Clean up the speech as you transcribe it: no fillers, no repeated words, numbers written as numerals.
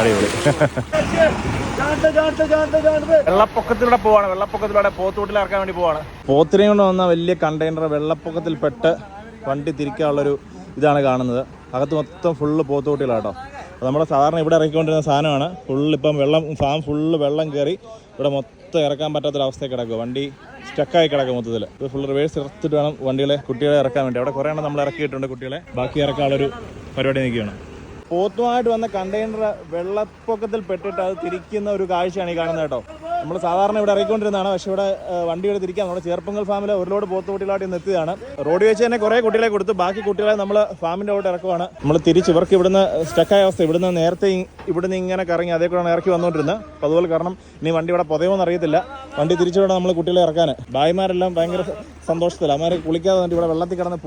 അടിപൊളി. വെള്ളപ്പൊക്കത്തിലൂടെ പോവാണ്. വെള്ളപ്പൊക്കത്തിലൂടെ പോത്തൂട്ടിൽ ഇറക്കാൻ വേണ്ടി പോവാണ്. പോത്തിനെയും കൊണ്ട് വന്ന വലിയ കണ്ടെയ്നർ വെള്ളപ്പൊക്കത്തിൽ പെട്ട് വണ്ടി തിരിക്കാനുള്ളൊരു ഇതാണ് കാണുന്നത്. അകത്ത് മൊത്തം ഫുള്ള് പോത്തുകുട്ടികളാട്ടോ. അപ്പോൾ നമ്മുടെ സാധാരണ ഇവിടെ ഇറക്കിക്കൊണ്ടിരുന്ന സാധനമാണ്. ഫുള്ളിപ്പം ഫാം ഫുള്ള് വെള്ളം കയറി ഇവിടെ മൊത്തം ഇറക്കാൻ പറ്റാത്തൊരവസ്ഥയിൽ കിടക്കുക. വണ്ടി സ്റ്റക്കായി കിടക്കും മൊത്തത്തിൽ. ഇപ്പോൾ ഫുൾ റിവേഴ്സ് എടുത്തിട്ട് വേണം കുട്ടികളെ ഇറക്കാൻ വേണ്ടി. അവിടെ കുറേ എണ്ണം നമ്മൾ ഇറക്കിയിട്ടുണ്ട് കുട്ടികളെ. ബാക്കി ഇറക്കാനുള്ളൊരു പരിപാടി നിൽക്കുകയാണ്. പോത്തുമായിട്ട് വന്ന കണ്ടെയ്നർ വെള്ളപ്പൊക്കത്തിൽ പെട്ടിട്ട് അത് തിരിക്കുന്ന ഒരു കാഴ്ചയാണ് ഈ കാണുന്നത് കേട്ടോ. നമ്മൾ സാധാരണ ഇവിടെ ഇറക്കിക്കൊണ്ടിരുന്നതാണ്. പക്ഷേ ഇവിടെ വണ്ടിയുടെ തിരിക്കാൻ നമ്മുടെ ചേർപ്പങ്കൽ ഫാമിൽ ഒരു ലോഡ് പോത്തുകുട്ടികളായിട്ട് ഇന്ന് എത്തിയതാണ്. റോഡ് വെച്ച് തന്നെ കുറേ കുട്ടികളെ കൊടുത്തു. ബാക്കി കുട്ടികളെ നമ്മൾ ഫാമിൻ്റെ അവിടെ ഇറക്കുവാണ്. നമ്മൾ തിരിച്ച് ഇവർക്ക് ഇവിടുന്ന് സ്റ്റക്കായ അവസ്ഥ. ഇവിടുന്ന് നേരത്തെ ഇവിടുന്ന് ഇങ്ങനെ കറങ്ങി അതേ കൂടെ ഇറക്കി വന്നുകൊണ്ടിരുന്നത്. അപ്പോൾ അതുപോലെ കാരണം ഇനി വണ്ടി ഇവിടെ പുതയുമെന്ന് അറിയത്തില്ല. വണ്ടി തിരിച്ചു വേണം നമ്മൾ കുട്ടികളെ ഇറക്കാൻ. ഭായിമാരെല്ലാം ഭയങ്കര സന്തോഷത്തില്ല. അവന്മാർ കുളിക്കാതെ ഇവിടെ വെള്ളത്തിൽ കിടന്ന്